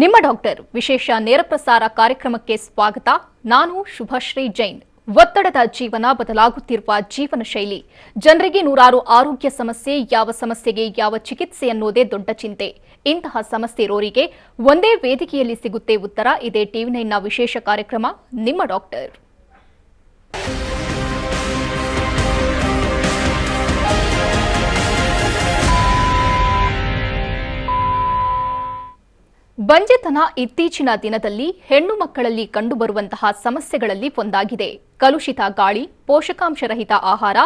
ನಿಮ್ಮ ಡಾಕ್ಟರ್ ವಿಶೇಷ ನೇರ ಪ್ರಸಾರ ಕಾರ್ಯಕ್ರಮಕ್ಕೆ ಸ್ವಾಗತ. ನಾನು ಶುಭಶ್ರೀ ಜೈನ್. ಒತ್ತಡದ ಜೀವನ, ಬದಲಾಗುತ್ತಿರುವ ಜೀವನ ಶೈಲಿ, ಜನರಿಗೆ ನೂರಾರು ಆರೋಗ್ಯ ಸಮಸ್ಯೆ, ಯಾವ ಸಮಸ್ಯೆಗೆ ಯಾವ ಚಿಕಿತ್ಸೆ ಅನ್ನೋದೇ ದೊಡ್ಡ ಚಿಂತೆ. ಇಂತಹ ಸಮಸ್ಯೆ ಇರೋರಿಗೆ ಒಂದೇ ವೇದಿಕೆಯಲ್ಲಿ ಸಿಗುತ್ತೆ ಉತ್ತರ. ಇದೇ ಟಿವಿ9ನ ವಿಶೇಷ ಕಾರ್ಯಕ್ರಮ ನಿಮ್ಮ ಡಾಕ್ಟರ್. ಬಂಜೆತನ ಇತ್ತೀಚಿನ ದಿನದಲ್ಲಿ ಹೆಣ್ಣು ಮಕ್ಕಳಲ್ಲಿ ಕಂಡುಬರುವಂತಹ ಸಮಸ್ಯೆಗಳಲ್ಲಿ ಒಂದಾಗಿದೆ. ಕಲುಷಿತ ಗಾಳಿ, ಪೋಷಕಾಂಶರಹಿತ ಆಹಾರ,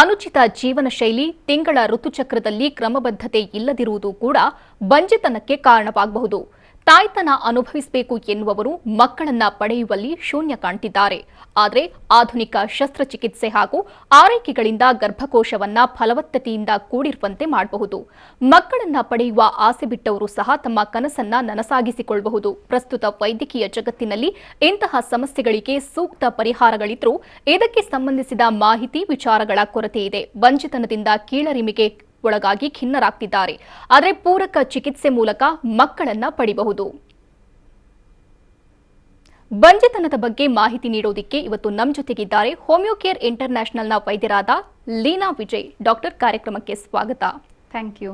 ಅನುಚಿತ ಜೀವನ ಶೈಲಿ, ತಿಂಗಳ ಋತುಚಕ್ರದಲ್ಲಿ ಕ್ರಮಬದ್ಧತೆ ಇಲ್ಲದಿರುವುದು ಕೂಡ ಬಂಜೆತನಕ್ಕೆ ಕಾರಣವಾಗಬಹುದು. ತಾಯ್ತನ ಅನುಭವಿಸಬೇಕು ಎನ್ನುವವರು ಮಕ್ಕಳನ್ನ ಪಡೆಯುವಲ್ಲಿ ಶೂನ್ಯ ಕಾಣ್ತಿದ್ದಾರೆ. ಆದರೆ ಆಧುನಿಕ ಶಸ್ತ್ರಚಿಕಿತ್ಸೆ ಹಾಗೂ ಆರೈಕೆಗಳಿಂದ ಗರ್ಭಕೋಶವನ್ನ ಫಲವತ್ತತೆಯಿಂದ ಕೂಡಿರುವಂತೆ ಮಾಡಬಹುದು. ಮಕ್ಕಳನ್ನ ಪಡೆಯುವ ಆಸೆ ಬಿಟ್ಟವರು ಸಹ ತಮ್ಮ ಕನಸನ್ನ ನನಸಾಗಿಸಿಕೊಳ್ಳಬಹುದು. ಪ್ರಸ್ತುತ ವೈದ್ಯಕೀಯ ಜಗತ್ತಿನಲ್ಲಿ ಇಂತಹ ಸಮಸ್ಯೆಗಳಿಗೆ ಸೂಕ್ತ ಪರಿಹಾರಗಳಿದ್ರೂ ಇದಕ್ಕೆ ಸಂಬಂಧಿಸಿದ ಮಾಹಿತಿ, ವಿಚಾರಗಳ ಕೊರತೆ ಇದೆ. ಬಂಜೆತನದಿಂದ ಕೀಳರಿಮೆಗೆ ಒಳಗಾಗಿ ಖಿನ್ನರಾಗ್ತಿದ್ದಾರೆ. ಆದರೆ ಪೂರಕ ಚಿಕಿತ್ಸೆ ಮೂಲಕ ಮಕ್ಕಳನ್ನ ಪಡೆಯಬಹುದು. ಬಂಜೆತನದ ಬಗ್ಗೆ ಮಾಹಿತಿ ನೀಡೋದಕ್ಕೆ ಇವತ್ತು ನಮ್ಮ ಜೊತೆಗಿದ್ದಾರೆ ಹೋಮಿಯೋಕೇರ್ ಇಂಟರ್ನ್ಯಾಷನಲ್ನ ವೈದ್ಯರಾದ ಲೀನಾ ವಿಜಯ್. ಡಾಕ್ಟರ್, ಕಾರ್ಯಕ್ರಮಕ್ಕೆ ಸ್ವಾಗತ. Thank you.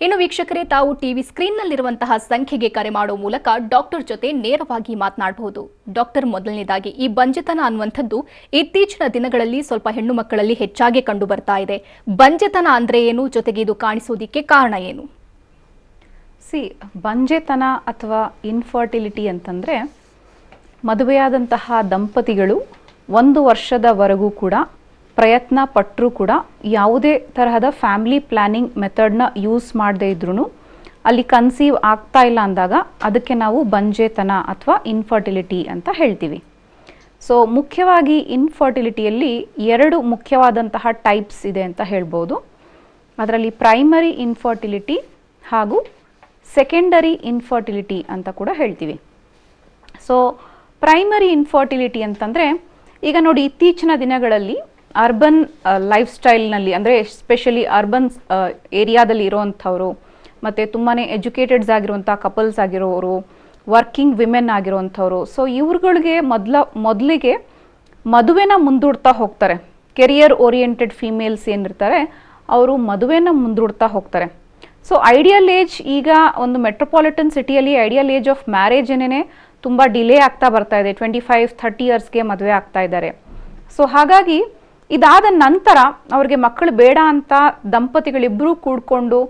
ಇನ್ನು ವೀಕ್ಷಕರೇ, ತಾವು ಟಿವಿ ಸ್ಕ್ರೀನ್ನಲ್ಲಿರುವಂತಹ ಸಂಖ್ಯೆಗೆ ಕರೆ ಮಾಡುವ ಮೂಲಕ ಡಾಕ್ಟರ್ ಜೊತೆ ನೇರವಾಗಿ ಮಾತನಾಡಬಹುದು. ಡಾಕ್ಟರ್, ಮೊದಲನೇದಾಗಿ ಈ ಬಂಜೆತನ ಅನ್ನುವಂಥದ್ದು ಇತ್ತೀಚಿನ ದಿನಗಳಲ್ಲಿ ಸ್ವಲ್ಪ ಹೆಣ್ಣು ಮಕ್ಕಳಲ್ಲಿ ಹೆಚ್ಚಾಗಿ ಕಂಡು ಬರ್ತಾ ಇದೆ. ಬಂಜೆತನ ಅಂದ್ರೆ ಏನು, ಜೊತೆಗೆ ಇದು ಕಾಣಿಸೋದಿಕ್ಕೆ ಕಾರಣ ಏನು? ಬಂಜೆತನ ಅಥವಾ ಇನ್ಫರ್ಟಿಲಿಟಿ ಅಂತಂದ್ರೆ ಮದುವೆಯಾದಂತಹ ದಂಪತಿಗಳು 1 ವರ್ಷದವರೆಗೂ ಕೂಡ ಪ್ರಯತ್ನ ಪಟ್ಟರೂ ಕೂಡ ಯಾವುದೇ ತರಹದ ಫ್ಯಾಮಿಲಿ ಪ್ಲಾನಿಂಗ್ ಮೆಥಡ್ನ ಯೂಸ್ ಮಾಡದೇ ಇದ್ರೂ ಅಲ್ಲಿ ಕನ್ಸೀವ್ ಆಗ್ತಾ ಇಲ್ಲ ಅಂದಾಗ ಅದಕ್ಕೆ ನಾವು ಬಂಜೆತನ ಅಥವಾ ಇನ್ಫರ್ಟಿಲಿಟಿ ಅಂತ ಹೇಳ್ತೀವಿ. ಸೊ ಮುಖ್ಯವಾಗಿ ಇನ್ಫರ್ಟಿಲಿಟಿಯಲ್ಲಿ 2 ಮುಖ್ಯವಾದಂತಹ ಟೈಪ್ಸ್ ಇದೆ ಅಂತ ಹೇಳ್ಬೋದು. ಅದರಲ್ಲಿ ಪ್ರೈಮರಿ ಇನ್ಫರ್ಟಿಲಿಟಿ ಹಾಗೂ ಸೆಕೆಂಡರಿ ಇನ್ಫರ್ಟಿಲಿಟಿ ಅಂತ ಕೂಡ ಹೇಳ್ತೀವಿ. ಸೊ ಪ್ರೈಮರಿ ಇನ್ಫರ್ಟಿಲಿಟಿ ಅಂತಂದರೆ, ಈಗ ನೋಡಿ, ಇತ್ತೀಚಿನ ದಿನಗಳಲ್ಲಿ ಅರ್ಬನ್ ಲೈಫ್ ಸ್ಟೈಲ್ನಲ್ಲಿ, ಅಂದರೆ ಎಸ್ಪೆಷಲಿ ಅರ್ಬನ್ ಏರಿಯಾದಲ್ಲಿ ಇರೋವಂಥವ್ರು, ಮತ್ತು ತುಂಬಾ ಎಜುಕೇಟೆಡ್ಸ್ ಆಗಿರುವಂಥ ಕಪಲ್ಸ್ ಆಗಿರೋರು, ವರ್ಕಿಂಗ್ ವಿಮೆನ್ ಆಗಿರೋವಂಥವ್ರು, ಸೊ ಇವ್ರುಗಳಿಗೆ ಮೊದಲಿಗೆ ಮದುವೆನ ಮುಂದೂಡ್ತಾ ಹೋಗ್ತಾರೆ. ಕೆರಿಯರ್ ಓರಿಯೆಂಟೆಡ್ ಫೀಮೇಲ್ಸ್ ಏನಿರ್ತಾರೆ ಅವರು ಮದುವೆನ ಮುಂದೂಡ್ತಾ ಹೋಗ್ತಾರೆ. ಸೊ ಐಡಿಯಲ್ ಏಜ್, ಈಗ ಒಂದು ಮೆಟ್ರೋಪಾಲಿಟನ್ ಸಿಟಿಯಲ್ಲಿ ಐಡಿಯಲ್ ಏಜ್ ಆಫ್ ಮ್ಯಾರೇಜ್ ಏನೇ ತುಂಬ ಡಿಲೇ ಆಗ್ತಾ ಬರ್ತಾ ಇದೆ. 25-30 ಇಯರ್ಸ್ಗೆ ಮದುವೆ ಆಗ್ತಾ ಇದ್ದಾರೆ. ಸೊ ಹಾಗಾಗಿ ಇದಾದ ನಂತರ ಅವ್ರಿಗೆ ಮಕ್ಕಳು ಬೇಡ ಅಂತ ದಂಪತಿಗಳಿಬ್ಬರೂ ಕೂಡ್ಕೊಂಡು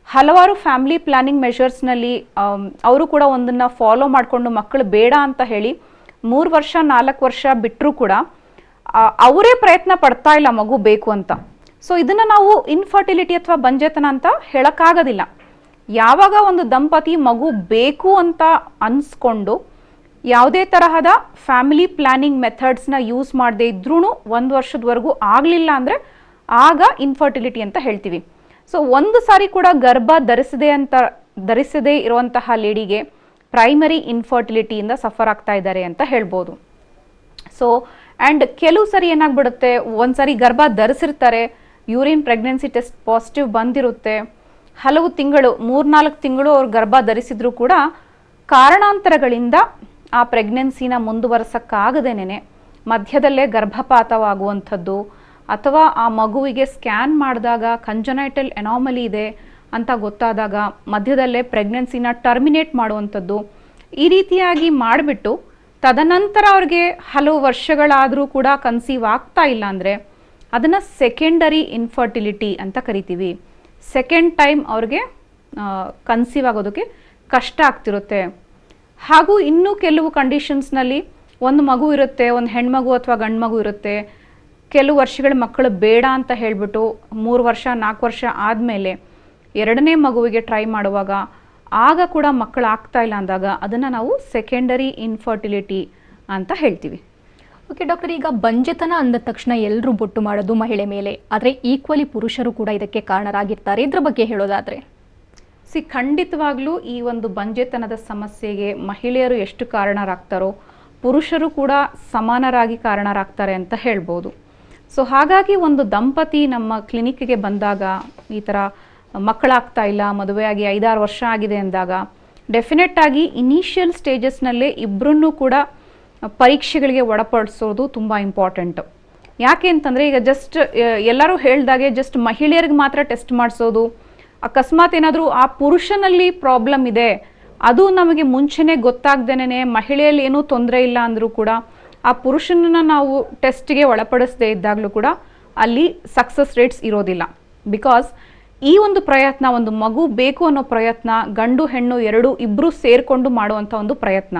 ಹಲವಾರು ಫ್ಯಾಮಿಲಿ ಪ್ಲಾನಿಂಗ್ ಮೆಷರ್ಸ್ನಲ್ಲಿ ಅವರು ಕೂಡ ಒಂದನ್ನು ಫಾಲೋ ಮಾಡಿಕೊಂಡು ಮಕ್ಕಳು ಬೇಡ ಅಂತ ಹೇಳಿ 3 ವರ್ಷ 4 ವರ್ಷ ಬಿಟ್ಟರೂ ಕೂಡ ಅವರೇ ಪ್ರಯತ್ನ ಪಡ್ತಾ ಇಲ್ಲ ಮಗು ಬೇಕು ಅಂತ. ಸೊ ಇದನ್ನು ನಾವು ಇನ್ಫರ್ಟಿಲಿಟಿ ಅಥವಾ ಬಂಜೆತನ ಅಂತ ಹೇಳೋಕ್ಕಾಗೋದಿಲ್ಲ. ಯಾವಾಗ ಒಂದು ದಂಪತಿ ಮಗು ಬೇಕು ಅಂತ ಅನ್ಸ್ಕೊಂಡು ಯಾವುದೇ ತರಹದ ಫ್ಯಾಮಿಲಿ ಪ್ಲಾನಿಂಗ್ ಮೆಥಡ್ಸ್ನ ಯೂಸ್ ಮಾಡದೇ ಇದ್ರೂ 1 ವರ್ಷದವರೆಗೂ ಆಗಲಿಲ್ಲ ಅಂದರೆ ಆಗ ಇನ್ಫರ್ಟಿಲಿಟಿ ಅಂತ ಹೇಳ್ತೀವಿ. ಸೊ ಒಂದು ಸಾರಿ ಕೂಡ ಗರ್ಭ ಧರಿಸದೇ ಇರುವಂತಹ ಲೇಡಿಗೆ ಪ್ರೈಮರಿ ಇನ್ಫರ್ಟಿಲಿಟಿಯಿಂದ ಸಫರ್ ಆಗ್ತಾ ಇದ್ದಾರೆ ಅಂತ ಹೇಳ್ಬೋದು. ಸೊ ಆ್ಯಂಡ್ ಕೆಲವು ಸರಿ ಏನಾಗ್ಬಿಡುತ್ತೆ, ಒಂದು ಸಾರಿ ಗರ್ಭ ಧರಿಸಿರ್ತಾರೆ, ಯೂರಿನ್ ಪ್ರೆಗ್ನೆನ್ಸಿ ಟೆಸ್ಟ್ ಪಾಸಿಟಿವ್ ಬಂದಿರುತ್ತೆ, ಹಲವು ತಿಂಗಳು 3-4 ತಿಂಗಳು ಅವ್ರು ಗರ್ಭ ಧರಿಸಿದ್ರು ಕೂಡ ಕಾರಣಾಂತರಗಳಿಂದ ಆ ಪ್ರೆಗ್ನೆನ್ಸಿನ ಮುಂದುವರ್ಸಕ್ಕಾಗದೇನೆ ಮಧ್ಯದಲ್ಲೇ ಗರ್ಭಪಾತವಾಗುವಂಥದ್ದು, ಅಥವಾ ಆ ಮಗುವಿಗೆ ಸ್ಕ್ಯಾನ್ ಮಾಡಿದಾಗ ಕಂಜನೈಟಲ್ ಎನಾಮಲಿ ಇದೆ ಅಂತ ಗೊತ್ತಾದಾಗ ಮಧ್ಯದಲ್ಲೇ ಪ್ರೆಗ್ನೆನ್ಸಿನ ಟರ್ಮಿನೇಟ್ ಮಾಡುವಂಥದ್ದು, ಈ ರೀತಿಯಾಗಿ ಮಾಡಿಬಿಟ್ಟು ತದನಂತರ ಅವ್ರಿಗೆ ಹಲವು ವರ್ಷಗಳಾದರೂ ಕೂಡ ಕನ್ಸೀವ್ ಆಗ್ತಾ ಇಲ್ಲ ಅಂದರೆ ಅದನ್ನು ಸೆಕೆಂಡರಿ ಇನ್ಫರ್ಟಿಲಿಟಿ ಅಂತ ಕರಿತೀವಿ. ಸೆಕೆಂಡ್ ಟೈಮ್ ಅವ್ರಿಗೆ ಕನ್ಸೀವ್ ಆಗೋದಕ್ಕೆ ಕಷ್ಟ ಆಗ್ತಿರುತ್ತೆ. ಹಾಗೂ ಇನ್ನೂ ಕೆಲವು ಕಂಡೀಷನ್ಸ್ನಲ್ಲಿ ಒಂದು ಮಗು ಇರುತ್ತೆ, ಒಂದು ಹೆಣ್ಮಗು ಅಥವಾ ಗಂಡು ಮಗು ಇರುತ್ತೆ, ಕೆಲವು ವರ್ಷಗಳ ಮಕ್ಕಳು ಬೇಡ ಅಂತ ಹೇಳಿಬಿಟ್ಟು 3 ವರ್ಷ 4 ವರ್ಷ ಆದಮೇಲೆ 2ನೇ ಮಗುವಿಗೆ ಟ್ರೈ ಮಾಡುವಾಗ ಆಗ ಕೂಡ ಮಕ್ಕಳು ಆಗ್ತಾ ಇಲ್ಲ ಅಂದಾಗ ಅದನ್ನು ನಾವು ಸೆಕೆಂಡರಿ ಇನ್ಫರ್ಟಿಲಿಟಿ ಅಂತ ಹೇಳ್ತೀವಿ. ಓಕೆ ಡಾಕ್ಟರ್, ಈಗ ಬಂಜೆತನ ಅಂದ ತಕ್ಷಣ ಎಲ್ಲರೂ ಬೊಟ್ಟು ಮಾಡೋದು ಮಹಿಳೆ ಮೇಲೆ, ಆದರೆ ಈಕ್ವಲಿ ಪುರುಷರು ಕೂಡ ಇದಕ್ಕೆ ಕಾರಣರಾಗಿರ್ತಾರೆ. ಇದ್ರ ಬಗ್ಗೆ ಹೇಳೋದಾದರೆ? ಖಂಡಿತವಾಗ್ಲೂ ಈ ಒಂದು ಬಂಜೆತನದ ಸಮಸ್ಯೆಗೆ ಮಹಿಳೆಯರು ಎಷ್ಟು ಕಾರಣರಾಗ್ತಾರೋ ಪುರುಷರು ಕೂಡ ಸಮಾನರಾಗಿ ಕಾರಣರಾಗ್ತಾರೆ ಅಂತ ಹೇಳ್ಬೋದು. ಸೊ ಹಾಗಾಗಿ ಒಂದು ದಂಪತಿ ನಮ್ಮ ಕ್ಲಿನಿಕ್ಗೆ ಬಂದಾಗ ಈ ಥರ ಮಕ್ಕಳಾಗ್ತಾ ಇಲ್ಲ, ಮದುವೆಯಾಗಿ 5-6 ವರ್ಷ ಆಗಿದೆ ಅಂದಾಗ ಡೆಫಿನೆಟ್ ಆಗಿ ಇನಿಷಿಯಲ್ ಸ್ಟೇಜಸ್ನಲ್ಲೇ ಇಬ್ಬರನ್ನೂ ಕೂಡ ಪರೀಕ್ಷೆಗಳಿಗೆ ಒಳಪಡಿಸೋದು ತುಂಬ ಇಂಪಾರ್ಟೆಂಟು. ಯಾಕೆ ಅಂತಂದರೆ ಈಗ ಜಸ್ಟ್ ಎಲ್ಲರೂ ಹೇಳ್ದಾಗೆ ಜಸ್ಟ್ ಮಹಿಳೆಯರಿಗೆ ಮಾತ್ರ ಟೆಸ್ಟ್ ಮಾಡಿಸೋದು, ಅಕಸ್ಮಾತ್ ಏನಾದರೂ ಆ ಪುರುಷನಲ್ಲಿ ಪ್ರಾಬ್ಲಮ್ ಇದೆ ಅದು ನಮಗೆ ಮುಂಚೆನೇ ಗೊತ್ತಾಗ್ದೇನೆ ಮಹಿಳೆಯಲ್ಲಿ ಏನೂ ತೊಂದರೆ ಇಲ್ಲ ಅಂದರೂ ಕೂಡ ಆ ಪುರುಷನನ್ನು ನಾವು ಟೆಸ್ಟ್ಗೆ ಒಳಪಡಿಸದೇ ಇದ್ದಾಗಲೂ ಕೂಡ ಅಲ್ಲಿ ಸಕ್ಸಸ್ ರೇಟ್ಸ್ ಇರೋದಿಲ್ಲ. ಬಿಕಾಸ್ ಈ ಒಂದು ಪ್ರಯತ್ನ, ಒಂದು ಮಗು ಬೇಕು ಅನ್ನೋ ಪ್ರಯತ್ನ ಗಂಡು ಹೆಣ್ಣು ಇಬ್ಬರೂ ಸೇರಿಕೊಂಡು ಮಾಡುವಂಥ ಒಂದು ಪ್ರಯತ್ನ.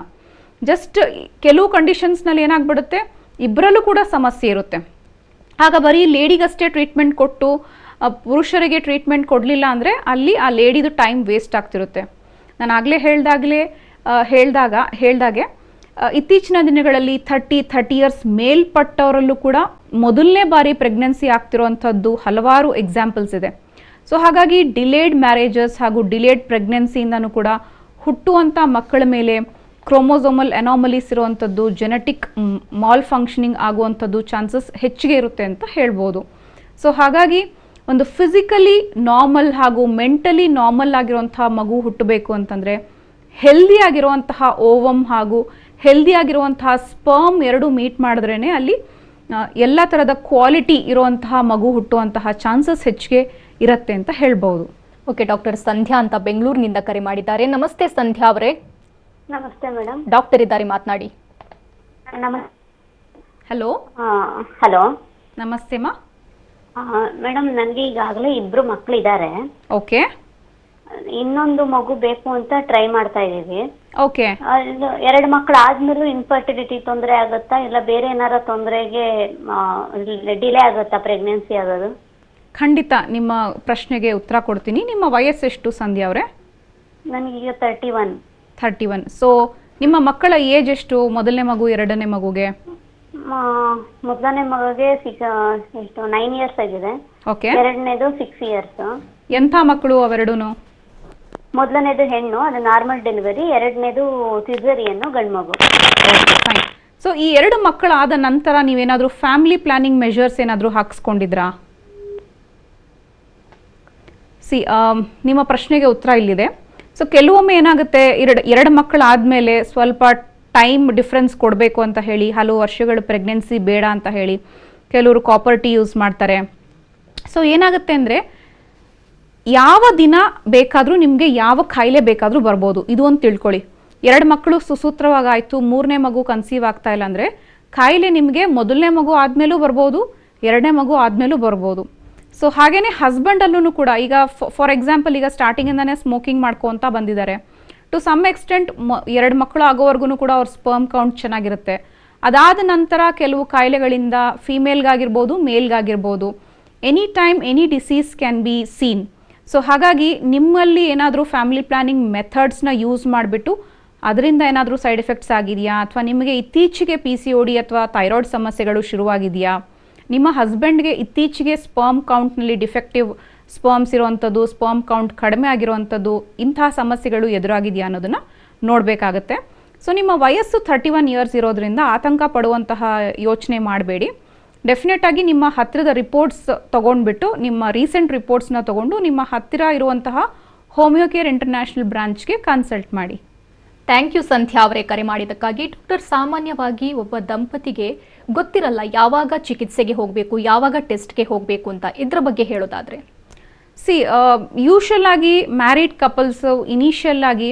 ಜಸ್ಟ್ ಕೆಲವು ಕಂಡೀಷನ್ಸ್ನಲ್ಲಿ ಏನಾಗ್ಬಿಡುತ್ತೆ, ಇಬ್ಬರಲ್ಲೂ ಕೂಡ ಸಮಸ್ಯೆ ಇರುತ್ತೆ. ಆಗ ಬರೀ ಲೇಡಿಗಷ್ಟೇ ಟ್ರೀಟ್ಮೆಂಟ್ ಕೊಟ್ಟು ಪುರುಷರಿಗೆ ಟ್ರೀಟ್ಮೆಂಟ್ ಕೊಡಲಿಲ್ಲ ಅಂದರೆ ಅಲ್ಲಿ ಆ ಲೇಡಿದು ಟೈಮ್ ವೇಸ್ಟ್ ಆಗ್ತಿರುತ್ತೆ. ನಾನು ಆಗಲೇ ಹೇಳ್ದಾಗೆ ಇತ್ತೀಚಿನ ದಿನಗಳಲ್ಲಿ 30 ಇಯರ್ಸ್ ಮೇಲ್ಪಟ್ಟವರಲ್ಲೂ ಕೂಡ ಮೊದಲನೇ ಬಾರಿ ಪ್ರೆಗ್ನೆನ್ಸಿ ಆಗ್ತಿರೋವಂಥದ್ದು ಹಲವಾರು ಎಕ್ಸಾಂಪಲ್ಸ್ ಇದೆ. ಸೊ ಹಾಗಾಗಿ ಡಿಲೇಡ್ ಮ್ಯಾರೇಜಸ್ ಹಾಗೂ ಡಿಲೇಡ್ ಪ್ರೆಗ್ನೆನ್ಸಿಯಿಂದನೂ ಕೂಡ ಹುಟ್ಟುವಂಥ ಮಕ್ಕಳ ಮೇಲೆ ಕ್ರೋಮೋಸೋಮಲ್ ಅನಾಮಲೀಸ್ ಇರುವಂಥದ್ದು, ಜೆನೆಟಿಕ್ ಮಾಲ್ ಫಂಕ್ಷನಿಂಗ್ ಆಗುವಂಥದ್ದು ಚಾನ್ಸಸ್ ಹೆಚ್ಚಿಗೆ ಇರುತ್ತೆ ಅಂತ ಹೇಳ್ಬೋದು. ಸೊ ಹಾಗಾಗಿ ಒಂದು ಫಿಸಿಕಲಿ ನಾರ್ಮಲ್ ಹಾಗೂ ಮೆಂಟಲಿ ನಾರ್ಮಲ್ ಆಗಿರುವಂತಹ ಮಗು ಹುಟ್ಟಬೇಕು ಅಂತಂದರೆ ಹೆಲ್ದಿ ಆಗಿರುವಂತಹ ಓವಮ್ ಹಾಗೂ ಹೆಲ್ದಿ ಆಗಿರುವಂತಹ ಸ್ಪರ್ಮ್ ಎರಡೂ ಮೀಟ್ ಮಾಡಿದ್ರೇ ಅಲ್ಲಿ ಎಲ್ಲ ಥರದ ಕ್ವಾಲಿಟಿ ಇರುವಂತಹ ಮಗು ಹುಟ್ಟುವಂತಹ ಚಾನ್ಸಸ್ ಹೆಚ್ಚಿಗೆ ಇರುತ್ತೆ ಅಂತ ಹೇಳ್ಬೋದು. ಓಕೆ, ಡಾಕ್ಟರ್ ಸಂಧ್ಯಾ ಅಂತ ಬೆಂಗಳೂರಿನಿಂದ ಕರೆ ಮಾಡಿದ್ದಾರೆ. ನಮಸ್ತೆ ಸಂಧ್ಯಾ ಅವರೇ. ನಮಸ್ತೆ ಮೇಡಮ್. ಡಾಕ್ಟರ್ ಇದ್ದಾರೆ, ಮಾತನಾಡಿ. ಹಲೋ. ಹಲೋ, ನಮಸ್ತೆ ಮಾ. ಮೇಡಮ್, ನನಗೆ ಈಗಾಗಲೇ 2 ಮಕ್ಕಳಿದ್ದಾರೆ. ಓಕೆ. ಇನ್ನೊಂದು ಮಗು ಬೇಕು ಅಂತ ಟ್ರೈ ಮಾಡ್ತಾ ಇದ್ದೀವಿ. ಓಕೆ. 2 ಮಕ್ಕಳು ಆದ್ಮೇಲೂ ಇನ್ಫರ್ಟಿಲಿಟಿ ತೊಂದರೆ ಆಗುತ್ತಾ, ಇಲ್ಲ ಬೇರೆ ಏನಾರ ತೊಂದರೆಗೆ ಡಿಲೇ ಆಗುತ್ತಾ ಪ್ರೆಗ್ನೆನ್ಸಿ ಆಗೋದು? ಖಂಡಿತ ನಿಮ್ಮ ಪ್ರಶ್ನೆಗೆ ಉತ್ತರ ಕೊಡ್ತೀನಿ. ನಿಮ್ಮ ವಯಸ್ಸೆಷ್ಟು ಸಂಧ್ಯಾ ಅವರೇ? ನನಗೀಗ 31. ಸೊ ನಿಮ್ಮ ಮಕ್ಕಳ ಏಜ್ ಎಷ್ಟು? ಮೊದಲನೇ ಮಗು, ಎರಡನೇ ಮಗುಗೆ? ಮೊದಲನೇ ಮಗುಗೆ 9 ಇಯರ್ಸ್ ಆಗಿದೆ. ಓಕೆ. ಎರಡನೇದು 6 ಇಯರ್ಸ್. ಎಂಥ ಮಕ್ಕಳು ಅವೆರಡೂ? ಮೊದಲನೇದು ಹೆಣ್ಣು, ಅದು ನಾರ್ಮಲ್ ಡೆಲಿವರಿ. ಎರಡನೇದು ಸಿಸೇರಿಯನ್, ಗಂಡು ಮಗು. ಫೈನ್. ಸೊ ಈ 2 ಮಕ್ಕಳಾದ ನಂತರ ನೀವೇನಾದರೂ ಫ್ಯಾಮಿಲಿ ಪ್ಲಾನಿಂಗ್ ಮೆಷರ್ಸ್ ಏನಾದರೂ ಹಾಕ್ಸ್ಕೊಂಡಿದ್ರಾ? ನಿಮ್ಮ ಪ್ರಶ್ನೆಗೆ ಉತ್ತರ ಇಲ್ಲಿದೆ. ಸೊ ಕೆಲವೊಮ್ಮೆ ಏನಾಗುತ್ತೆ, ಎರಡು ಮಕ್ಕಳಾದಮೇಲೆ ಸ್ವಲ್ಪ ಟೈಮ್ ಡಿಫ್ರೆನ್ಸ್ ಕೊಡಬೇಕು ಅಂತ ಹೇಳಿ, ಹಲವು ವರ್ಷಗಳು ಪ್ರೆಗ್ನೆನ್ಸಿ ಬೇಡ ಅಂತ ಹೇಳಿ ಕೆಲವರು ಕಾಪರ್ ಟೀ ಯೂಸ್ ಮಾಡ್ತಾರೆ. ಸೊ ಏನಾಗುತ್ತೆ ಅಂದರೆ ಯಾವ ದಿನ ಬೇಕಾದರೂ ನಿಮಗೆ ಯಾವ ಕಾಯಿಲೆ ಬೇಕಾದರೂ ಬರ್ಬೋದು. ಇದು ಒಂದು ತಿಳ್ಕೊಳ್ಳಿ. 2 ಮಕ್ಕಳು ಸುಸೂತ್ರವಾಗಾಯಿತು, 3ನೇ ಮಗು ಕನ್ಸೀವ್ ಆಗ್ತಾ ಇಲ್ಲ ಅಂದರೆ ಕಾಯಿಲೆ ನಿಮಗೆ ಮೊದಲನೇ ಮಗು ಆದಮೇಲೂ ಬರ್ಬೋದು, 2ನೇ ಮಗು ಆದಮೇಲೂ ಬರ್ಬೋದು. ಸೊ ಹಾಗೆಯೇ ಹಸ್ಬೆಂಡಲ್ಲೂ ಕೂಡ ಈಗ ಫಾರ್ ಎಕ್ಸಾಂಪಲ್ ಈಗ ಸ್ಟಾರ್ಟಿಂಗಿಂದನೇ ಸ್ಮೋಕಿಂಗ್ ಮಾಡ್ಕೊತ ಬಂದಿದ್ದಾರೆ. ಟು ಸಮ್ ಎಕ್ಸ್ಟೆಂಟ್ 2 ಮಕ್ಕಳು ಆಗೋವರೆಗೂ ಕೂಡ ಅವ್ರ ಸ್ಪರ್ಮ್ ಕೌಂಟ್ ಚೆನ್ನಾಗಿರುತ್ತೆ. ಅದಾದ ನಂತರ ಕೆಲವು ಕಾಯಿಲೆಗಳಿಂದ ಫೀಮೇಲ್ಗಾಗಿರ್ಬೋದು, ಮೇಲ್ಗಾಗಿರ್ಬೋದು, any time any disease can be seen. So ಹಾಗಾಗಿ ನಿಮ್ಮಲ್ಲಿ ಏನಾದರೂ ಫ್ಯಾಮಿಲಿ ಪ್ಲಾನಿಂಗ್ ಮೆಥಡ್ಸ್ನ ಯೂಸ್ ಮಾಡಿಬಿಟ್ಟು ಅದರಿಂದ ಏನಾದರೂ ಸೈಡ್ ಎಫೆಕ್ಟ್ಸ್ ಆಗಿದೆಯಾ, ಅಥವಾ ನಿಮಗೆ ಇತ್ತೀಚೆಗೆ PCOD ಅಥವಾ ಥೈರಾಯ್ಡ್ ಸಮಸ್ಯೆಗಳು ಶುರುವಾಗಿದೆಯಾ, ನಿಮ್ಮ ಹಸ್ಬೆಂಡ್ಗೆ ಇತ್ತೀಚೆಗೆ ಸ್ಪರ್ಮ್ ಕೌಂಟ್ನಲ್ಲಿ ಡಿಫೆಕ್ಟಿವ್ ಸ್ಪರ್ಮ್ಸ್ ಇರುವಂಥದ್ದು, ಸ್ಪರ್ಮ್ ಕೌಂಟ್ ಕಡಿಮೆ ಆಗಿರುವಂಥದ್ದು, ಇಂತಹ ಸಮಸ್ಯೆಗಳು ಎದುರಾಗಿದೆಯಾ ಅನ್ನೋದನ್ನು ನೋಡಬೇಕಾಗತ್ತೆ. ಸೊ ನಿಮ್ಮ ವಯಸ್ಸು 31 ಇಯರ್ಸ್ ಇರೋದ್ರಿಂದ ಆತಂಕ ಪಡುವಂತಹ ಯೋಚನೆ ಮಾಡಬೇಡಿ. ಡೆಫಿನೆಟ್ ಆಗಿ ನಿಮ್ಮ ಹತ್ತಿರದ ರಿಪೋರ್ಟ್ಸ್ ತೊಗೊಂಡ್ಬಿಟ್ಟು, ನಿಮ್ಮ ರೀಸೆಂಟ್ ರಿಪೋರ್ಟ್ಸ್ನ ತೊಗೊಂಡು ನಿಮ್ಮ ಹತ್ತಿರ ಇರುವಂತಹ ಹೋಮಿಯೋಕೇರ್ ಇಂಟರ್ನ್ಯಾಷನಲ್ ಬ್ರಾಂಚ್ಗೆ ಕನ್ಸಲ್ಟ್ ಮಾಡಿ. ಥ್ಯಾಂಕ್ ಯು ಸಂಧ್ಯಾ ಅವರೇ ಕರೆ ಮಾಡಿದ್ದಕ್ಕಾಗಿ. ಡಾಕ್ಟರ್, ಸಾಮಾನ್ಯವಾಗಿ ಒಬ್ಬ ದಂಪತಿಗೆ ಗೊತ್ತಿರಲ್ಲ ಯಾವಾಗ ಚಿಕಿತ್ಸೆಗೆ ಹೋಗಬೇಕು, ಯಾವಾಗ ಟೆಸ್ಟ್ಗೆ ಹೋಗಬೇಕು ಅಂತ. ಇದ್ರ ಬಗ್ಗೆ ಹೇಳೋದಾದರೆ? ಯೂಶಲ್ ಆಗಿ ಮ್ಯಾರಿಡ್ ಕಪಲ್ಸು ಇನಿಷಿಯಲ್ ಆಗಿ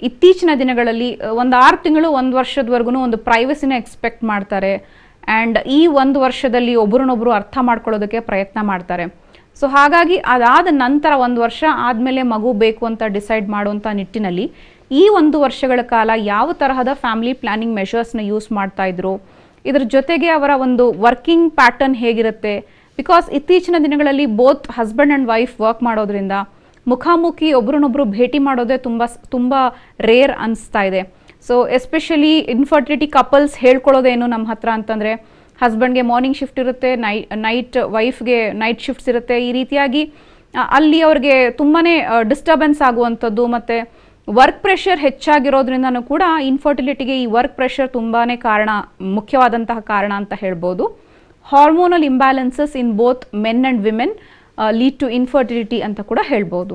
ಇತ್ತೀಚಿನ ದಿನಗಳಲ್ಲಿ ಒಂದು 6 ತಿಂಗಳು 1 ವರ್ಷದವರೆಗೂ ಒಂದು ಪ್ರೈವಸಿನ ಎಕ್ಸ್ಪೆಕ್ಟ್ ಮಾಡ್ತಾರೆ. ಆ್ಯಂಡ್ ಈ 1 ವರ್ಷದಲ್ಲಿ ಒಬ್ಬರನ್ನೊಬ್ಬರು ಅರ್ಥ ಮಾಡ್ಕೊಳ್ಳೋದಕ್ಕೆ ಪ್ರಯತ್ನ ಮಾಡ್ತಾರೆ. ಸೊ ಹಾಗಾಗಿ ಅದಾದ ನಂತರ 1 ವರ್ಷ ಆದಮೇಲೆ ಮಗು ಬೇಕು ಅಂತ ಡಿಸೈಡ್ ಮಾಡುವಂಥ ನಿಟ್ಟಿನಲ್ಲಿ ಈ 1 ವರ್ಷಗಳ ಕಾಲ ಯಾವ ತರಹದ ಫ್ಯಾಮಿಲಿ ಪ್ಲಾನಿಂಗ್ ಮೆಷರ್ಸ್ನ ಯೂಸ್ ಮಾಡ್ತಾ ಇದ್ರು, ಇದ್ರ ಜೊತೆಗೆ ಅವರ ಒಂದು ವರ್ಕಿಂಗ್ ಪ್ಯಾಟರ್ನ್ ಹೇಗಿರುತ್ತೆ. ಬಿಕಾಸ್ ಇತ್ತೀಚಿನ ದಿನಗಳಲ್ಲಿ both husband and wife work ಮಾಡೋದ್ರಿಂದ ಮುಖಾಮುಖಿ ಒಬ್ರನ್ನೊಬ್ರು ಭೇಟಿ ಮಾಡೋದೇ ತುಂಬ ರೇರ್ ಅನಿಸ್ತಾ ಇದೆ. ಸೊ ಎಸ್ಪೆಷಲಿ ಇನ್ಫರ್ಟಿಲಿಟಿ ಕಪಲ್ಸ್ ಹೇಳ್ಕೊಳ್ಳೋದೇನು ನಮ್ಮ ಹತ್ರ ಅಂತಂದರೆ, ಹಸ್ಬೆಂಡ್ಗೆ ಮಾರ್ನಿಂಗ್ ಶಿಫ್ಟ್ ಇರುತ್ತೆ, ನೈಟ್ ವೈಫ್ಗೆ ನೈಟ್ ಶಿಫ್ಟ್ಸ್ ಇರುತ್ತೆ. ಈ ರೀತಿಯಾಗಿ ಅಲ್ಲಿ ಅವ್ರಿಗೆ ತುಂಬಾ ಡಿಸ್ಟರ್ಬೆನ್ಸ್ ಆಗುವಂಥದ್ದು, ಮತ್ತು ವರ್ಕ್ ಪ್ರೆಷರ್ ಹೆಚ್ಚಾಗಿರೋದ್ರಿಂದನೂ ಕೂಡ ಇನ್ಫರ್ಟಿಲಿಟಿಗೆ ಈ ವರ್ಕ್ ಪ್ರೆಷರ್ ತುಂಬಾ ಮುಖ್ಯವಾದಂತಹ ಕಾರಣ ಅಂತ ಹೇಳ್ಬೋದು. Hormonal imbalances in both men and women lead to infertility ಅಂತ ಕೂಡ ಹೇಳ್ಬೋದು.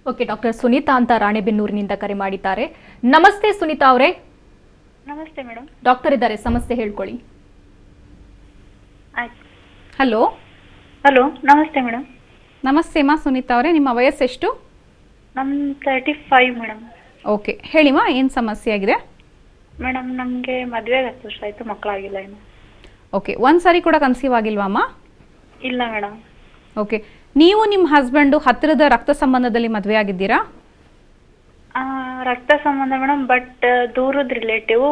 ಓಕೆ, ಡಾಕ್ಟರ್ ಸುನೀತಾ ಅಂತ ರಾಣೆಬೆನ್ನೂರಿನಿಂದ ಕರೆ ಮಾಡಿದ್ದಾರೆ. ನಮಸ್ತೆ ಸುನೀತಾ ಅವರೇ. ನಮಸ್ತೆ ಮೇಡಮ್. ಡಾಕ್ಟರ್ ಇದ್ದಾರೆ, ಸಮಸ್ಯೆ ಹೇಳ್ಕೊಳ್ಳಿ. ಆಯ್ತು. ಹಲೋ. ಹಲೋ, ನಮಸ್ತೆ ಮೇಡಮ್. ನಮಸ್ತೆ ಮಾ ಸುನೀತಾ ಅವರೇ, ನಿಮ್ಮ ವಯಸ್ಸೆಷ್ಟು? ನಮ್ಮ 35 ಮೇಡಮ್. ಓಕೆ, ಹೇಳಿಮಾ, ಏನು ಸಮಸ್ಯೆ ಆಗಿದೆ? ಮೇಡಮ್, ನಮಗೆ ಮದುವೆ 10 ವರ್ಷ ಆಯಿತು, ಮಕ್ಕಳಾಗಿಲ್ಲ ಇನ್ನು. ಓಕೆ, ಒಂದು ಸಾರಿ ಕೂಡ ಕನ್ಸೀವ್ ಆಗಿಲ್ವಾಮ್ಮ? ಇಲ್ಲ ಮೇಡಮ್. ಓಕೆ, ನೀವು ನಿಮ್ಮ ಹಸ್ಬೆಂಡು ಹತ್ತಿರದ ರಕ್ತ ಸಂಬಂಧದಲ್ಲಿ ಮದುವೆ ಆಗಿದ್ದೀರಾ? ರಕ್ತ ಸಂಬಂಧ ಮೇಡಮ್, ಬಟ್ ದೂರದ ರಿಲೇಟಿವ್.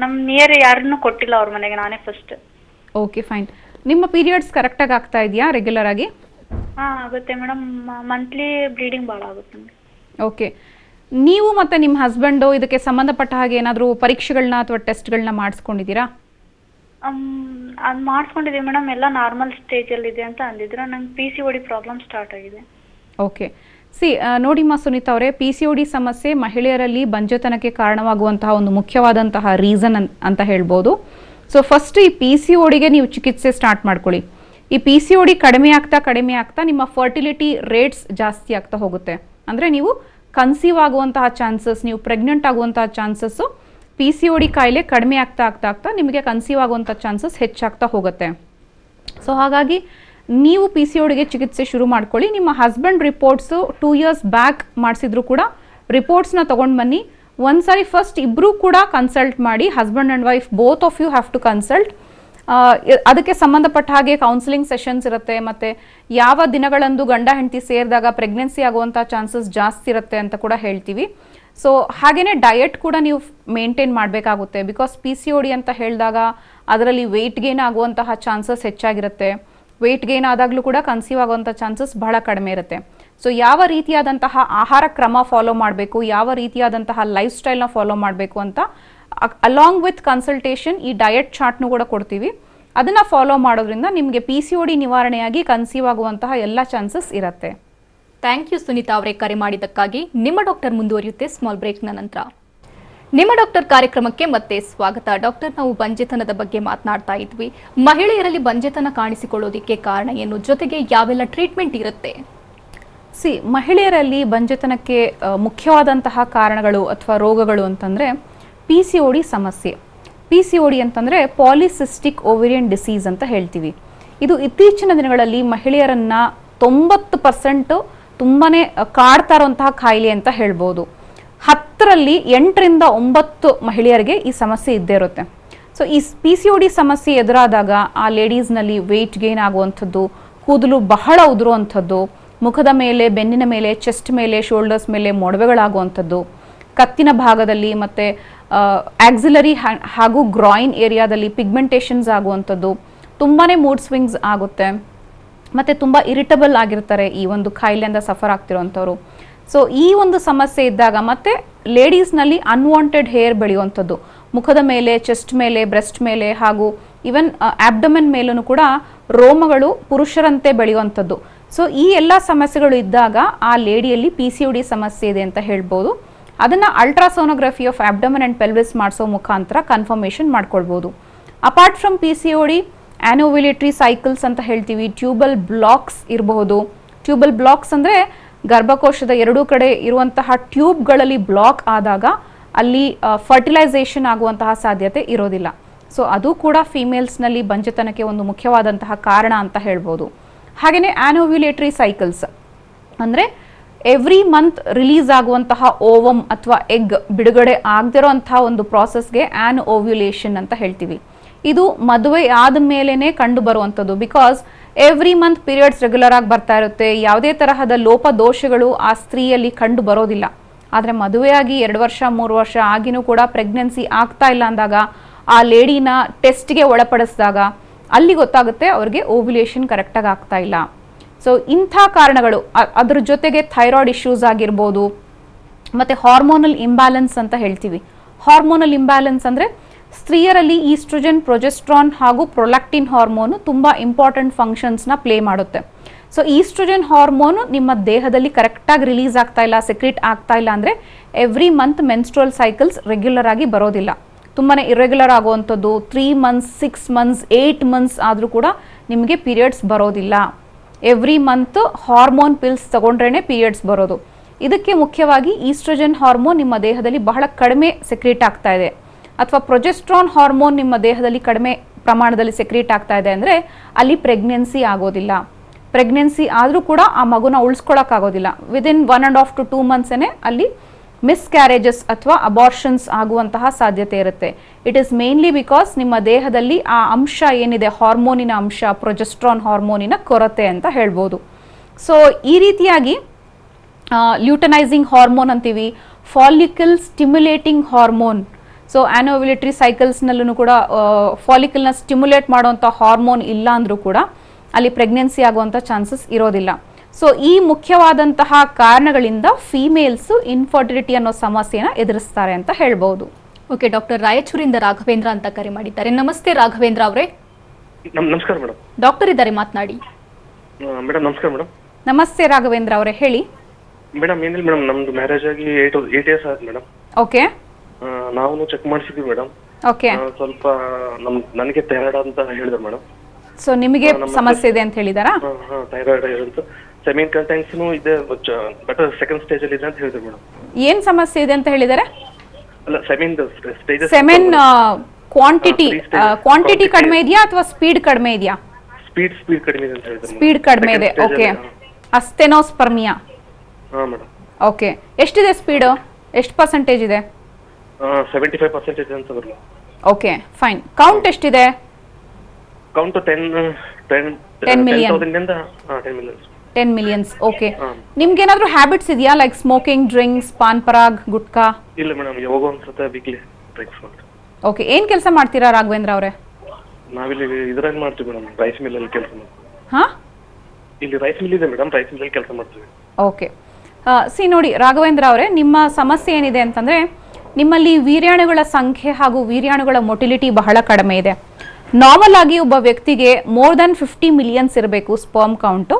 ನಮ್ಮ ನಿಯರ್ ಯಾರನ್ನೂ ಕೊಟ್ಟಿಲ್ಲ ಅವ್ರ ಮನೆಗೆ, ನಾನೇ ಫಸ್ಟ್. Okay, fine. ನಿಮ್ಮ ಪೀರಿಯಡ್ಸ್ ಕರೆಕ್ಟಾಗಿ ಆಗ್ತಾ ಇದೆಯಾ ರೆಗ್ಯುಲರ್ ಆಗಿ? ಹಾಂ, ಆಗುತ್ತೆ ಮೇಡಮ್. ಮಂತ್ಲಿ ಬ್ಲೀಡಿಂಗ್ ಭಾಳ ಆಗುತ್ತೆ ನಮಗೆ. ಓಕೆ, ನೀವು ಮತ್ತು ನಿಮ್ಮ ಹಸ್ಬೆಂಡು ಇದಕ್ಕೆ ಸಂಬಂಧಪಟ್ಟ ಹಾಗೆ ಏನಾದರೂ ಪರೀಕ್ಷೆಗಳನ್ನ ಅಥವಾ ಟೆಸ್ಟ್ಗಳನ್ನ ಮಾಡಿಸ್ಕೊಂಡಿದ್ದೀರಾ? ಅದು ಮಾಡಿಸ್ಕೊಂಡಿದ್ದೀವಿ ಮೇಡಮ್, ಎಲ್ಲ ನಾರ್ಮಲ್ ಸ್ಟೇಜಲ್ಲಿದೆ ಅಂತ ಅಂದಿದ್ರು. ನಂಗೆ PCOD ಪ್ರಾಬ್ಲಮ್ ಸ್ಟಾರ್ಟ್ ಆಗಿದೆ. ಓಕೆ, ನೋಡಿಮ್ಮ ಸುನೀತಾ ಅವರೇ, PCOD ಸಮಸ್ಯೆ ಮಹಿಳೆಯರಲ್ಲಿ ಬಂಜೆತನಕ್ಕೆ ಕಾರಣವಾಗುವಂತಹ ಒಂದು ಮುಖ್ಯವಾದಂತಹ ರೀಸನ್ ಅಂತ ಹೇಳ್ಬೋದು. ಸೊ ಫಸ್ಟ್ ಈ PCODಗೆ ನೀವು ಚಿಕಿತ್ಸೆ ಸ್ಟಾರ್ಟ್ ಮಾಡ್ಕೊಳ್ಳಿ. ಈ PCOD ಕಡಿಮೆ ಆಗ್ತಾ ನಿಮ್ಮ ಫರ್ಟಿಲಿಟಿ ರೇಟ್ಸ್ ಜಾಸ್ತಿ ಆಗ್ತಾ ಹೋಗುತ್ತೆ. ಅಂದರೆ ನೀವು ಕನ್ಸೀವ್ ಆಗುವಂತಹ ಚಾನ್ಸಸ್, ನೀವು ಪ್ರೆಗ್ನೆಂಟ್ ಆಗುವಂತಹ ಚಾನ್ಸಸ್ಸು PCOD ಕಾಯಿಲೆ ಕಡಿಮೆ ಆಗ್ತಾ ನಿಮಗೆ ಕನ್ಸೀವ್ ಆಗುವಂಥ ಚಾನ್ಸಸ್ ಹೆಚ್ಚಾಗ್ತಾ ಹೋಗುತ್ತೆ. ಸೊ ಹಾಗಾಗಿ ನೀವು PCODಗೆ ಚಿಕಿತ್ಸೆ ಶುರು ಮಾಡ್ಕೊಳ್ಳಿ. ನಿಮ್ಮ ಹಸ್ಬೆಂಡ್ ರಿಪೋರ್ಟ್ಸು 2 years ಬ್ಯಾಕ್ ಮಾಡಿಸಿದ್ರು ಕೂಡ ರಿಪೋರ್ಟ್ಸ್ನ ತೊಗೊಂಡು ಬನ್ನಿ. ಒಂದ್ಸಾರಿ ಫಸ್ಟ್ ಇಬ್ಬರೂ ಕೂಡ ಕನ್ಸಲ್ಟ್ ಮಾಡಿ, husband and wife both of you have to consult. ಅದಕ್ಕೆ ಸಂಬಂಧಪಟ್ಟ ಹಾಗೆ ಕೌನ್ಸಿಲಿಂಗ್ ಸೆಷನ್ಸ್ ಇರುತ್ತೆ, ಮತ್ತು ಯಾವ ದಿನಗಳಂದು ಗಂಡ ಹೆಂಡತಿ ಸೇರಿದಾಗ ಪ್ರೆಗ್ನೆನ್ಸಿ ಆಗುವಂಥ ಚಾನ್ಸಸ್ ಜಾಸ್ತಿ ಇರುತ್ತೆ ಅಂತ ಕೂಡ ಹೇಳ್ತೀವಿ. ಸೊ ಹಾಗೆಯೇ ಡಯಟ್ ಕೂಡ ನೀವು ಮೇಂಟೈನ್ ಮಾಡಬೇಕಾಗುತ್ತೆ. ಬಿಕಾಸ್ PCOD ಅಂತ ಹೇಳಿದಾಗ ಅದರಲ್ಲಿ ವೆಯ್ಟ್ ಗೇನ್ ಆಗುವಂತಹ ಚಾನ್ಸಸ್ ಹೆಚ್ಚಾಗಿರುತ್ತೆ. ವೆಯ್ಟ್ ಗೇನ್ ಆದಾಗಲೂ ಕೂಡ ಕನ್ಸೀವ್ ಆಗುವಂಥ ಚಾನ್ಸಸ್ ಬಹಳ ಕಡಿಮೆ ಇರುತ್ತೆ. ಸೊ ಯಾವ ರೀತಿಯಾದಂತಹ ಆಹಾರ ಕ್ರಮ ಫಾಲೋ ಮಾಡಬೇಕು, ಯಾವ ರೀತಿಯಾದಂತಹ ಲೈಫ್ ಸ್ಟೈಲ್ನ ಫಾಲೋ ಮಾಡಬೇಕು ಅಂತ ಅಲಾಂಗ್ ವಿತ್ ಕನ್ಸಲ್ಟೇಷನ್ ಈ ಡಯಟ್ ಚಾರ್ಟ್ನು ಕೂಡ ಕೊಡ್ತೀವಿ. ಅದನ್ನು ಫಾಲೋ ಮಾಡೋದ್ರಿಂದ ನಿಮಗೆ PCOD ನಿವಾರಣೆಯಾಗಿ ಕನ್ಸೀವ್ ಆಗುವಂತಹ ಎಲ್ಲ ಚಾನ್ಸಸ್ ಇರುತ್ತೆ. ಥ್ಯಾಂಕ್ ಯು ಸುನೀತಾ ಅವರೇ, ಕರೆ ಮಾಡಿದ್ದಕ್ಕಾಗಿ. ನಿಮ್ಮ ಡಾಕ್ಟರ್ ಮುಂದುವರಿಯುತ್ತೆ ಸ್ಮಾಲ್ ಬ್ರೇಕ್ನ ನಂತರ. ನಿಮ್ಮ ಡಾಕ್ಟರ್ ಕಾರ್ಯಕ್ರಮಕ್ಕೆ ಮತ್ತೆ ಸ್ವಾಗತ. ಡಾಕ್ಟರ್, ನಾವು ಬಂಜೆತನದ ಬಗ್ಗೆ ಮಾತನಾಡ್ತಾ ಇದ್ವಿ. ಮಹಿಳೆಯರಲ್ಲಿ ಬಂಜೆತನ ಕಾಣಿಸಿಕೊಳ್ಳೋದಕ್ಕೆ ಕಾರಣ ಏನು, ಜೊತೆಗೆ ಯಾವೆಲ್ಲ ಟ್ರೀಟ್ಮೆಂಟ್ ಇರುತ್ತೆ? ಮಹಿಳೆಯರಲ್ಲಿ ಬಂಜೆತನಕ್ಕೆ ಮುಖ್ಯವಾದಂತಹ ಕಾರಣಗಳು ಅಥವಾ ರೋಗಗಳು ಅಂತಂದರೆ PCOD ಸಮಸ್ಯೆ. PCOD ಅಂತಂದರೆ ಪಾಲಿಸಿಸ್ಟಿಕ್ ಓವೇರಿಯನ್ ಡಿಸೀಸ್ ಅಂತ ಹೇಳ್ತೀವಿ. ಇದು ಇತ್ತೀಚಿನ ದಿನಗಳಲ್ಲಿ ಮಹಿಳೆಯರನ್ನ 90% ತುಂಬಾ ಕಾಡ್ತಾ ಇರುವಂತಹ ಕಾಯಿಲೆ ಅಂತ ಹೇಳ್ಬೋದು. 10ರಲ್ಲಿ 8ರಿಂದ 9 ಮಹಿಳೆಯರಿಗೆ ಈ ಸಮಸ್ಯೆ ಇದ್ದೇ ಇರುತ್ತೆ. ಸೊ ಈ PCOD ಸಮಸ್ಯೆ ಎದುರಾದಾಗ ಆ ಲೇಡೀಸ್ನಲ್ಲಿ ವೆಯ್ಟ್ ಗೇನ್ ಆಗುವಂಥದ್ದು, ಕೂದಲು ಬಹಳ ಉದುರುವಂಥದ್ದು, ಮುಖದ ಮೇಲೆ, ಬೆನ್ನಿನ ಮೇಲೆ, ಚೆಸ್ಟ್ ಮೇಲೆ, ಶೋಲ್ಡರ್ಸ್ ಮೇಲೆ ಮೊಡವೆಗಳಾಗುವಂಥದ್ದು, ಕತ್ತಿನ ಭಾಗದಲ್ಲಿ ಮತ್ತು ಆಕ್ಸಿಲರಿ ಹಾಗೂ ಗ್ರಾಯಿನ್ ಏರಿಯಾದಲ್ಲಿ ಪಿಗ್ಮೆಂಟೇಷನ್ಸ್ ಆಗುವಂಥದ್ದು, ತುಂಬಾ ಮೂಡ್ ಸ್ವಿಂಗ್ಸ್ ಆಗುತ್ತೆ, ಮತ್ತು ತುಂಬ ಇರಿಟಬಲ್ ಆಗಿರ್ತಾರೆ ಈ ಒಂದು ಕಾಯಿಲೆಯಿಂದ ಸಫರ್ ಆಗ್ತಿರೋವಂಥವ್ರು. ಸೊ ಈ ಒಂದು ಸಮಸ್ಯೆ ಇದ್ದಾಗ ಮತ್ತು ಲೇಡೀಸ್ನಲ್ಲಿ ಅನ್ವಾಂಟೆಡ್ ಹೇರ್ ಬೆಳೆಯುವಂಥದ್ದು, ಮುಖದ ಮೇಲೆ, ಚೆಸ್ಟ್ ಮೇಲೆ, ಬ್ರೆಸ್ಟ್ ಮೇಲೆ ಹಾಗೂ ಈವನ್ ಆಬ್ಡಮೆನ್ ಮೇಲೂ ಕೂಡ ರೋಮಗಳು ಪುರುಷರಂತೆ ಬೆಳೆಯುವಂಥದ್ದು. ಸೊ ಈ ಎಲ್ಲ ಸಮಸ್ಯೆಗಳು ಇದ್ದಾಗ ಆ ಲೇಡಿಯಲ್ಲಿ PCOD ಸಮಸ್ಯೆ ಇದೆ ಅಂತ ಹೇಳ್ಬೋದು. ಅದನ್ನು ಅಲ್ಟ್ರಾಸೋನೋಗ್ರಫಿ ಆಫ್ ಆಬ್ಡಮನ್ ಆ್ಯಂಡ್ ಪೆಲ್ವಿಸ್ ಮಾಡಿಸೋ ಮುಖಾಂತರ ಕನ್ಫರ್ಮೇಷನ್ ಮಾಡ್ಕೊಳ್ಬೋದು. ಅಪಾರ್ಟ್ ಫ್ರಮ್ PCOD, ಆ್ಯನೋವ್ಯುಲೇಟರಿ ಸೈಕಲ್ಸ್ ಅಂತ ಹೇಳ್ತೀವಿ, ಟ್ಯೂಬಲ್ ಬ್ಲಾಕ್ಸ್ ಇರಬಹುದು. ಟ್ಯೂಬಲ್ ಬ್ಲಾಕ್ಸ್ ಅಂದರೆ ಗರ್ಭಕೋಶದ ಎರಡೂ ಕಡೆ ಇರುವಂತಹ ಟ್ಯೂಬ್ಗಳಲ್ಲಿ ಬ್ಲಾಕ್ ಆದಾಗ ಅಲ್ಲಿ ಫರ್ಟಿಲೈಸೇಷನ್ ಆಗುವಂತಹ ಸಾಧ್ಯತೆ ಇರೋದಿಲ್ಲ. ಸೊ ಅದು ಕೂಡ ಫೀಮೇಲ್ಸ್ನಲ್ಲಿ ಬಂಜೆತನಕ್ಕೆ ಒಂದು ಮುಖ್ಯವಾದಂತಹ ಕಾರಣ ಅಂತ ಹೇಳ್ಬೋದು. ಹಾಗೆಯೇ ಆ್ಯನೋವ್ಯುಲೇಟರಿ ಸೈಕಲ್ಸ್ ಅಂದರೆ ಎವ್ರಿ ಮಂತ್ ರಿಲೀಸ್ ಆಗುವಂತಹ ಓವಮ್ ಅಥವಾ ಎಗ್ ಬಿಡುಗಡೆ ಆಗದಿರೋಂತಹ ಒಂದು ಪ್ರಾಸೆಸ್ಗೆ ಓವ್ಯುಲೇಷನ್ ಅಂತ ಹೇಳ್ತೀವಿ. ಇದು ಮದುವೆ ಆದ ಮೇಲೇ ಕಂಡು ಬರುವಂಥದ್ದು. Because every month periods regular ಆಗಿ ಬರ್ತಾ ಇರುತ್ತೆ, ಯಾವುದೇ ತರಹದ ಲೋಪದೋಷಗಳು ಆ ಸ್ತ್ರೀಯಲ್ಲಿ ಕಂಡು ಬರೋದಿಲ್ಲ. ಆದರೆ ಮದುವೆಯಾಗಿ 2 ವರ್ಷ 3 ವರ್ಷ ಆಗಿನೂ ಕೂಡ ಪ್ರೆಗ್ನೆನ್ಸಿ ಆಗ್ತಾ ಇಲ್ಲ ಅಂದಾಗ ಆ ಲೇಡಿನ ಟೆಸ್ಟ್ಗೆ ಒಳಪಡಿಸಿದಾಗ ಅಲ್ಲಿ ಗೊತ್ತಾಗುತ್ತೆ ಅವ್ರಿಗೆ ಓವ್ಯುಲೇಷನ್ ಕರೆಕ್ಟಾಗಿ ಆಗ್ತಾ ಇಲ್ಲ. ಸೊ ಇಂಥ ಕಾರಣಗಳು, ಅದ್ರ ಜೊತೆಗೆ ಥೈರಾಯ್ಡ್ ಇಶ್ಯೂಸ್ ಆಗಿರ್ಬೋದು, ಮತ್ತು ಹಾರ್ಮೋನಲ್ ಇಂಬ್ಯಾಲೆನ್ಸ್ ಅಂತ ಹೇಳ್ತೀವಿ. ಹಾರ್ಮೋನಲ್ ಇಂಬ್ಯಾಲೆನ್ಸ್ ಅಂದರೆ ಸ್ತ್ರೀಯರಲ್ಲಿ ಈಸ್ಟ್ರೋಜನ್, ಪ್ರೊಜೆಸ್ಟ್ರಾನ್ ಹಾಗೂ ಪ್ರೊಲ್ಯಾಕ್ಟಿನ್ ಹಾರ್ಮೋನು ತುಂಬ ಇಂಪಾರ್ಟೆಂಟ್ ಫಂಕ್ಷನ್ಸ್ನ ಪ್ಲೇ ಮಾಡುತ್ತೆ. ಸೊ ಈಸ್ಟ್ರೋಜನ್ ಹಾರ್ಮೋನು ನಿಮ್ಮ ದೇಹದಲ್ಲಿ ಕರೆಕ್ಟಾಗಿ ರಿಲೀಸ್ ಆಗ್ತಾ ಇಲ್ಲ, ಸೆಕ್ರೀಟ್ ಆಗ್ತಾ ಇಲ್ಲ ಅಂದರೆ every month menstrual cycles regular ಆಗಿ ಬರೋದಿಲ್ಲ, ತುಂಬಾ ಇರ್ರೆಗ್ಯುಲರ್ ಆಗುವಂಥದ್ದು. 3 months, 6 months, 8 months ಆದರೂ ಕೂಡ ನಿಮಗೆ ಪೀರಿಯಡ್ಸ್ ಬರೋದಿಲ್ಲ. ಎವ್ರಿ ಮಂತ್ ಹಾರ್ಮೋನ್ ಪಿಲ್ಸ್ ತಗೊಂಡ್ರೇ ಪೀರಿಯಡ್ಸ್ ಬರೋದು. ಇದಕ್ಕೆ ಮುಖ್ಯವಾಗಿ ಈಸ್ಟ್ರೋಜನ್ ಹಾರ್ಮೋನ್ ನಿಮ್ಮ ದೇಹದಲ್ಲಿ ಬಹಳ ಕಡಿಮೆ ಸೆಕ್ರೀಟ್ ಆಗ್ತಾ ಇದೆ, ಅಥವಾ ಪ್ರೊಜೆಸ್ಟ್ರಾನ್ ಹಾರ್ಮೋನ್ ನಿಮ್ಮ ದೇಹದಲ್ಲಿ ಕಡಿಮೆ ಪ್ರಮಾಣದಲ್ಲಿ ಸೆಕ್ರೀಟ್ ಆಗ್ತಾ ಇದೆ ಅಂದರೆ ಅಲ್ಲಿ ಪ್ರೆಗ್ನೆನ್ಸಿ ಆಗೋದಿಲ್ಲ. ಪ್ರೆಗ್ನೆನ್ಸಿ ಆದರೂ ಕೂಡ ಆ ಮಗುನ ಉಳಿಸ್ಕೊಳ್ಳೋಕ್ಕಾಗೋದಿಲ್ಲ. ವಿದಿನ್ 1.5 to 2 months ಅಲ್ಲಿ ಮಿಸ್ಕ್ಯಾರೇಜಸ್ ಅಥವಾ ಅಬಾರ್ಷನ್ಸ್ ಆಗುವಂತಹ ಸಾಧ್ಯತೆ ಇರುತ್ತೆ. ಇಟ್ ಈಸ್ ಮೇನ್ಲಿ ಬಿಕಾಸ್ ನಿಮ್ಮ ದೇಹದಲ್ಲಿ ಆ ಅಂಶ ಏನಿದೆ, ಹಾರ್ಮೋನಿನ ಅಂಶ, ಪ್ರೊಜೆಸ್ಟ್ರಾನ್ ಹಾರ್ಮೋನಿನ ಕೊರತೆ ಅಂತ ಹೇಳ್ಬೋದು. ಸೊ ಈ ರೀತಿಯಾಗಿ ಲ್ಯೂಟನೈಸಿಂಗ್ ಹಾರ್ಮೋನ್ ಅಂತೀವಿ, ಫಾಲಿಕಲ್ ಸ್ಟಿಮ್ಯುಲೇಟಿಂಗ್ ಹಾರ್ಮೋನ್. ಸೊ ಆ್ಯನೋವ್ಯುಲೇಟರಿ ಸೈಕಲ್ಸ್ನಲ್ಲೂ ಕೂಡ ಫಾಲಿಕಲ್ನ ಸ್ಟಿಮ್ಯುಲೇಟ್ ಮಾಡುವಂಥ ಹಾರ್ಮೋನ್ ಇಲ್ಲ ಅಂದರೂ ಕೂಡ ಅಲ್ಲಿ ಪ್ರೆಗ್ನೆನ್ಸಿ ಆಗುವಂಥ ಚಾನ್ಸಸ್ ಇರೋದಿಲ್ಲ. ಸೊ ಈ ಮುಖ್ಯವಾದಂತಹ ಕಾರಣಗಳಿಂದ ಫೀಮೇಲ್ಸು ಇನ್ಫರ್ಟಿಲಿಟಿ ಅನ್ನೋ ಸಮಸ್ಯೆನ ಎದುರಿಸ್ತಾರೆ ಅಂತ ಹೇಳ್ಬೋದು. ಓಕೆ ಡಾಕ್ಟರ್, ರಾಯಚೂರಿಂದ ರಾಘವೇಂದ್ರ ಅಂತ ಕರೆ ಮಾಡಿದ್ದಾರೆ. ನಮಸ್ತೆ ರಾಘವೇಂದ್ರ ಅವರೇ. ನಮಸ್ಕಾರ ಮೇಡಮ್. ಡಾಕ್ಟರ್ ಇದ್ದಾರೆ, ಮಾತನಾಡಿ. ಮೇಡಮ್ ನಮಸ್ಕಾರ ಮೇಡಮ್. ನಮಸ್ತೆ ರಾಘವೇಂದ್ರ ಅವರೇ, ಹೇಳಿ. ಮೇಡಮ್ ಏನಿಲ್ಲ ಮೇಡಮ್, ನಮ್ದು ಮ್ಯಾರೇಜ್ ಆಗಿ 8 years ಆಯ್ತು ಮೇಡಮ್. ಓಕೆ. ನಾವು ಚೆಕ್ ಮಾಡಿಸಿದ್ವಿ ಮೇಡಮ್. ಓಕೆ. ಸ್ವಲ್ಪ ನನಗೆ ಥೈರಾಯ್ಡ್ ಅಂತ ಹೇಳಿದ್ರು ಮೇಡಮ್. ಸೊ ನಿಮಗೆ ಸಮಸ್ಯೆ ಇದೆ ಅಂತ ಹೇಳಿದಾರಾ? ಥೈರಾಯ್ಡ್ ಅಂತ ಸೆಮಿನ್ ಕಂಟೆಂಟ್ಸ್ನು ಇದೆ, ಬಟ್ ಸೆಕೆಂಡ್ ಸ್ಟೇಜ್ ಅಲ್ಲಿ ಇದೆ ಅಂತ ಹೇಳಿದ್ರು ಮೇಡಮ್. ಏನ್ ಸಮಸ್ಯೆ ಇದೆ ಅಂತ ಹೇಳಿದಾರೆ? ಅಲ್ಲ, ಸೆಮೆನ್ ಕ್ವಾಂಟಿಟಿ ಕಡಿಮೆ ಇದೆಯಾ ಅಥವಾ ಸ್ಪೀಡ್ ಕಡಿಮೆ ಇದೆಯಾ? ಸ್ಪೀಡ್ ಕಡಿಮೆ ಇದೆ ಅಂತ ಹೇಳಿದ್ರು. ಸ್ಪೀಡ್ ಕಡಿಮೆ ಇದೆ. ಓಕೆ. ಅಸ್ಟೆನೋಸ್ಪರ್ಮಿಯಾ. ಹಾ ಮೇಡಮ್. ಓಕೆ. ಎಷ್ಟಿದೆ ಸ್ಪೀಡ್? ಎಷ್ಟು ಪರ್ಸೆಂಟೇಜ್ ಇದೆ? 75% ಅಂತ ಬರಲ್ಲ. Okay, fine. ಕೌಂಟ್ ಎಷ್ಟಿದೆ? Count 10 million. 10 millions. ಓಕೆ. ನಿಮ್ಗೇನಾದ್ರೂ ಹ್ಯಾಬಿಟ್ಸ್ ಇದೆಯಾ, like smoking, drinks, Pan Parag, gutka? ಇಲ್ಲ ಮೇಡಮ್, ಯಾವಾಗ ಒಂದ್ಸತ ವೀಕ್ಲಿ ಡ್ರಿಂಕ್ಸ್ ಮಾಡ್ತೀವಿ. ಓಕೆ. ಏನ್ ಕೆಲಸ ಮಾಡ್ತೀರಾ ರಾಘವೇಂದ್ರ ಅವರೇ? ನಾವಿಲ್ಲಿ ಇದ್ರಲ್ಲಿ ಮಾಡ್ತೀವಿ ಮೇಡಮ್, ರೈಸ್ ಮಿಲ್ ಅಲ್ಲಿ ಕೆಲಸ ಮಾಡ್ತೀವಿ. ಹಾ, ಇಲ್ಲಿ ರೈಸ್ ಮಿಲ್ ಇದೆ ಮೇಡಮ್, ರೈಸ್ ಮಿಲ್ ಅಲ್ಲಿ ಕೆಲಸ ಮಾಡ್ತೀವಿ. ಓಕೆ. ನೋಡಿ ರಾಘವೇಂದ್ರ ಅವರೇ, ನಿಮ್ಮ ಸಮಸ್ಯೆ ಏನಿದೆ ಅಂತಂದ್ರೆ ನಿಮ್ಮಲ್ಲಿ ವೀರ್ಯಾಣುಗಳ ಸಂಖ್ಯೆ ಹಾಗೂ ವೀರ್ಯಾಣುಗಳ ಮೊಟಿಲಿಟಿ ಬಹಳ ಕಡಿಮೆ ಇದೆ. ನಾರ್ಮಲ್ ಆಗಿ ಒಬ್ಬ ವ್ಯಕ್ತಿಗೆ ಮೋರ್ ದನ್ 50 millions ಇರಬೇಕು ಸ್ಪರ್ಮ್ ಕೌಂಟು.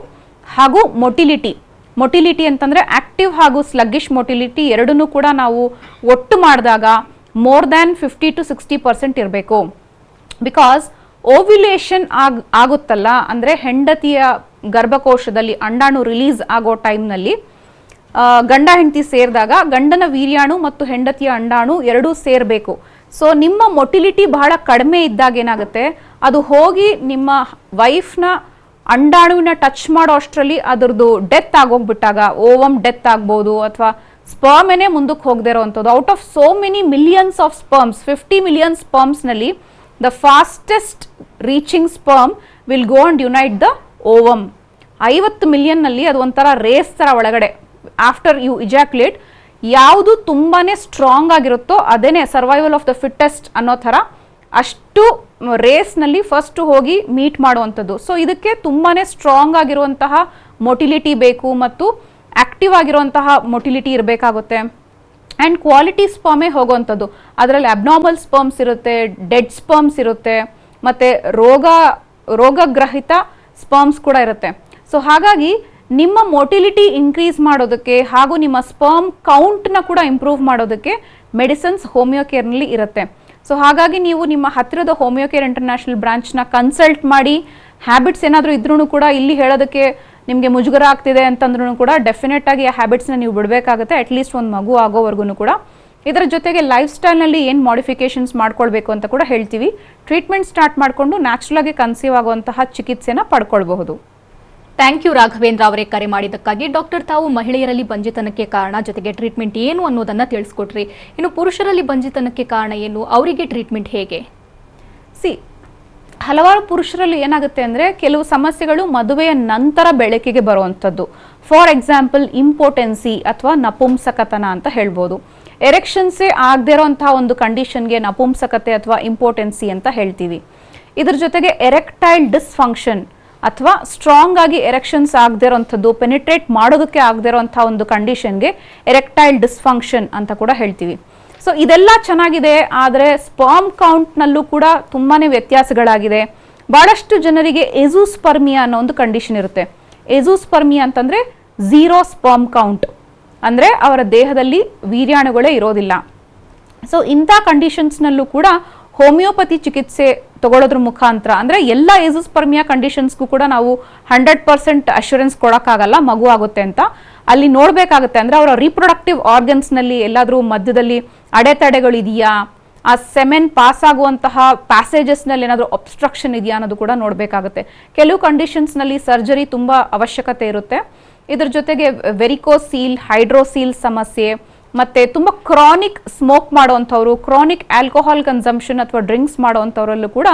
ಹಾಗೂ ಮೊಟಿಲಿಟಿ ಅಂತಂದ್ರೆ ಆಕ್ಟಿವ್ ಹಾಗೂ ಸ್ಲಗ್ಗಿಶ್ ಮೊಟಿಲಿಟಿ ಎರಡನ್ನೂ ಕೂಡ ನಾವು ಒಟ್ಟು ಮಾಡಿದಾಗ ಮೋರ್ ದ್ಯಾನ್ 50 to 60% ಇರಬೇಕು. ಬಿಕಾಸ್ ಓವ್ಯುಲೇಷನ್ ಆಗುತ್ತಲ್ಲ, ಅಂದರೆ ಹೆಂಡತಿಯ ಗರ್ಭಕೋಶದಲ್ಲಿ ಅಂಡಾಣು ರಿಲೀಸ್ ಆಗೋ ಟೈಮ್ನಲ್ಲಿ ಗಂಡ ಹೆಂಡತಿ ಸೇರಿದಾಗ ಗಂಡನ ವೀರ್ಯಾಣು ಮತ್ತು ಹೆಂಡತಿಯ ಅಂಡಾಣು ಎರಡೂ ಸೇರಬೇಕು. ಸೊ ನಿಮ್ಮ ಮೊಟಿಲಿಟಿ ಬಹಳ ಕಡಿಮೆ ಇದ್ದಾಗ ಏನಾಗುತ್ತೆ, ಅದು ಹೋಗಿ ನಿಮ್ಮ ವೈಫ್ನ ಅಂಡಾಣುವಿನ ಟಚ್ ಮಾಡೋ ಅಷ್ಟರಲ್ಲಿ ಅದರದ್ದು ಡೆತ್ ಆಗೋಗ್ಬಿಟ್ಟಾಗ, ಓವಮ್ ಡೆತ್ ಆಗ್ಬೋದು ಅಥವಾ ಸ್ಪರ್ಮೇನೆ ಮುಂದಕ್ಕೆ ಹೋಗದೇ ಇರೋವಂಥದ್ದು. Out of so many millions of ಸ್ಪರ್ಮ್ಸ್, 50 million ಸ್ಪರ್ಮ್ಸ್ನಲ್ಲಿ the fastest reaching sperm will go and unite the ovum. 50 million ಅದು ಒಂಥರ ರೇಸ್ ಥರ ಒಳಗಡೆ ಆಫ್ಟರ್ ಯು ಇಜಾಕ್ಯುಲೇಟ್ ಯಾವುದು ತುಂಬಾನೇ ಸ್ಟ್ರಾಂಗ್ ಆಗಿರುತ್ತೋ ಅದೇನೆ ಸರ್ವೈವಲ್ ಆಫ್ ದ ಫಿಟ್ಟೆಸ್ಟ್ ಅನ್ನೋ ಥರ ಅಷ್ಟು ರೇಸ್ನಲ್ಲಿ ಫಸ್ಟ್ ಹೋಗಿ ಮೀಟ್ ಮಾಡುವಂಥದ್ದು. ಸೊ ಇದಕ್ಕೆ ತುಂಬಾನೇ ಸ್ಟ್ರಾಂಗ್ ಆಗಿರುವಂತಹ ಮೊಟಿಲಿಟಿ ಬೇಕು ಮತ್ತು ಆಕ್ಟಿವ್ ಆಗಿರುವಂತಹ ಮೊಟಿಲಿಟಿ ಇರಬೇಕಾಗುತ್ತೆ. ಆ್ಯಂಡ್ ಕ್ವಾಲಿಟಿ ಸ್ಪರ್ಮೇ ಹೋಗುವಂಥದ್ದು. ಅದರಲ್ಲಿ ಅಬ್ನಾರ್ಮಲ್ ಸ್ಪರ್ಮ್ಸ್ ಇರುತ್ತೆ, ಡೆಡ್ ಸ್ಪರ್ಮ್ಸ್ ಇರುತ್ತೆ, ಮತ್ತು ರೋಗಗ್ರಹಿತ ಸ್ಪರ್ಮ್ಸ್ ಕೂಡ ಇರುತ್ತೆ. ಸೊ ಹಾಗಾಗಿ ನಿಮ್ಮ ಮೊಟಿಲಿಟಿ ಇನ್ಕ್ರೀಸ್ ಮಾಡೋದಕ್ಕೆ ಹಾಗೂ ನಿಮ್ಮ ಸ್ಪರ್ಮ್ ಕೌಂಟ್ನ ಕೂಡ ಇಂಪ್ರೂವ್ ಮಾಡೋದಕ್ಕೆ ಮೆಡಿಸಿನ್ಸ್ ಹೋಮಿಯೋಕೇರ್ನಲ್ಲಿ ಇರುತ್ತೆ. ಸೊ ಹಾಗಾಗಿ ನೀವು ನಿಮ್ಮ ಹತ್ತಿರದ ಹೋಮಿಯೋಕೇರ್ ಇಂಟರ್ನ್ಯಾಷನಲ್ ಬ್ರಾಂಚ್ನ ಕನ್ಸಲ್ಟ್ ಮಾಡಿ, ಹ್ಯಾಬಿಟ್ಸ್ ಏನಾದರೂ ಇದ್ರೂ ಕೂಡ ಇಲ್ಲಿ ಹೇಳೋದಕ್ಕೆ ನಿಮಗೆ ಮುಜುಗರ ಆಗ್ತಿದೆ ಅಂತಂದ್ರೂ ಕೂಡ ಡೆಫಿನೆಟ್ ಆಗಿ ಆ ಹ್ಯಾಬಿಟ್ಸ್ನ ನೀವು ಬಿಡಬೇಕಾಗುತ್ತೆ, ಅಟ್ಲೀಸ್ಟ್ ಒಂದು ಮಗು ಆಗೋವರೆಗೂ ಕೂಡ. ಇದರ ಜೊತೆಗೆ ಲೈಫ್ ಸ್ಟೈಲ್ನಲ್ಲಿ ಏನು ಮಾಡಿಫಿಕೇಶನ್ಸ್ ಮಾಡ್ಕೊಳ್ಬೇಕು ಅಂತ ಕೂಡ ಹೇಳ್ತೀವಿ. ಟ್ರೀಟ್ಮೆಂಟ್ ಸ್ಟಾರ್ಟ್ ಮಾಡಿಕೊಂಡು ನ್ಯಾಚುರಲ್ ಆಗಿ ಕನ್ಸೀವ್ ಆಗುವಂತಹ ಚಿಕಿತ್ಸೆನ ಪಡ್ಕೊಳ್ಬಹುದು. ಥ್ಯಾಂಕ್ ಯು ರಾಘವೇಂದ್ರ ಅವರೇ ಕರೆ ಮಾಡಿದ್ದಕ್ಕಾಗಿ. ಡಾಕ್ಟರ್, ತಾವು ಮಹಿಳೆಯರಲ್ಲಿ ಬಂಜಿತನಕ್ಕೆ ಕಾರಣ ಜೊತೆಗೆ ಟ್ರೀಟ್ಮೆಂಟ್ ಏನು ಅನ್ನೋದನ್ನ ತಿಳಿಸ್ಕೊಟ್ರಿ. ಇನ್ನು ಪುರುಷರಲ್ಲಿ ಬಂಜಿತನಕ್ಕೆ ಕಾರಣ ಏನು, ಅವರಿಗೆ ಟ್ರೀಟ್ಮೆಂಟ್ ಹೇಗೆ? ಹಲವಾರು ಪುರುಷರಲ್ಲಿ ಏನಾಗುತ್ತೆ ಅಂದರೆ ಕೆಲವು ಸಮಸ್ಯೆಗಳು ಮದುವೆಯ ನಂತರ ಬೆಳಕಿಗೆ ಬರುವಂಥದ್ದು. ಫಾರ್ ಎಕ್ಸಾಂಪಲ್ ಇಂಪೋಟೆನ್ಸಿ ಅಥವಾ ನಪುಂಸಕತನ ಅಂತ ಹೇಳ್ಬೋದು. ಎರೆಕ್ಷನ್ಸೇ ಆಗದೇ ಇರೋಂತಹ ಒಂದು ಕಂಡೀಷನ್ಗೆ ನಪುಂಸಕತೆ ಅಥವಾ ಇಂಪೋಟೆನ್ಸಿ ಅಂತ ಹೇಳ್ತೀವಿ. ಇದ್ರ ಜೊತೆಗೆ ಎರೆಕ್ಟೈಲ್ ಡಿಸ್ಫಂಕ್ಷನ್ ಅಥವಾ ಸ್ಟ್ರಾಂಗ್ ಆಗಿ ಎರೆಕ್ಷನ್ಸ್ ಆಗದೇ ಇರೋಂಥದ್ದು, ಪೆನಿಟ್ರೇಟ್ ಮಾಡೋದಕ್ಕೆ ಆಗದೇ ಇರೋಂಥ ಒಂದು ಕಂಡೀಷನ್ಗೆ ಎರೆಕ್ಟೈಲ್ ಡಿಸ್ಫಂಕ್ಷನ್ ಅಂತ ಕೂಡ ಹೇಳ್ತೀವಿ. ಸೊ ಇದೆಲ್ಲ ಚೆನ್ನಾಗಿದೆ, ಆದರೆ ಸ್ಪರ್ಮ್ ಕೌಂಟ್ನಲ್ಲೂ ಕೂಡ ತುಂಬಾ ವ್ಯತ್ಯಾಸಗಳಾಗಿದೆ. ಭಾಳಷ್ಟು ಜನರಿಗೆ ಎಜೂಸ್ಪರ್ಮಿಯಾ ಅನ್ನೋ ಒಂದು ಕಂಡೀಷನ್ ಇರುತ್ತೆ. ಎಜೂಸ್ಪರ್ಮಿಯಾ ಅಂತಂದರೆ 0 ಸ್ಪರ್ಮ್ ಕೌಂಟ್, ಅಂದರೆ ಅವರ ದೇಹದಲ್ಲಿ ವೀರ್ಯಾಣುಗಳೇ ಇರೋದಿಲ್ಲ. ಸೊ ಇಂಥ ಕಂಡೀಷನ್ಸ್ನಲ್ಲೂ ಕೂಡ ಹೋಮಿಯೋಪತಿ ಚಿಕಿತ್ಸೆ ತಗೊಳ್ಳೋದ್ರ ಮುಖಾಂತರ ಅಂದರೆ ಎಲ್ಲ ಏಸೋಸ್ಪರ್ಮಿಯಾ ಕಂಡೀಷನ್ಸ್ಗೂ ಕೂಡ ನಾವು 100% ಅಶ್ಯೂರೆನ್ಸ್ ಕೊಡೋಕ್ಕಾಗಲ್ಲ ಮಗು ಆಗುತ್ತೆ ಅಂತ. ಅಲ್ಲಿ ನೋಡಬೇಕಾಗುತ್ತೆ ಅಂದರೆ ಅವರ ರೀಪ್ರೊಡಕ್ಟಿವ್ ಆರ್ಗನ್ಸ್ನಲ್ಲಿ ಎಲ್ಲಾದರೂ ಮಧ್ಯದಲ್ಲಿ ಅಡೆತಡೆಗಳಿದೆಯಾ, ಆ ಸೆಮೆನ್ ಪಾಸ್ ಆಗುವಂತಹ ಪ್ಯಾಸೇಜಸ್ನಲ್ಲಿ ಏನಾದರೂ ಅಬ್ಸ್ಟ್ರಕ್ಷನ್ ಇದೆಯಾ ಅನ್ನೋದು ಕೂಡ ನೋಡಬೇಕಾಗುತ್ತೆ. ಕೆಲವು ಕಂಡೀಷನ್ಸ್ನಲ್ಲಿ ಸರ್ಜರಿ ತುಂಬ ಅವಶ್ಯಕತೆ ಇರುತ್ತೆ. ಇದ್ರ ಜೊತೆಗೆ ವೆರಿಕೋಸೀಲ್, ಹೈಡ್ರೋಸೀಲ್ ಸಮಸ್ಯೆ, ಮತ್ತೆ ತುಂಬ ಕ್ರಾನಿಕ್ ಸ್ಮೋಕ್ ಮಾಡೋವಂಥವ್ರು, ಕ್ರಾನಿಕ್ ಆಲ್ಕೋಹಾಲ್ ಕನ್ಸಂಪ್ಷನ್ ಅಥವಾ ಡ್ರಿಂಕ್ಸ್ ಮಾಡೋವಂಥವ್ರಲ್ಲೂ ಕೂಡ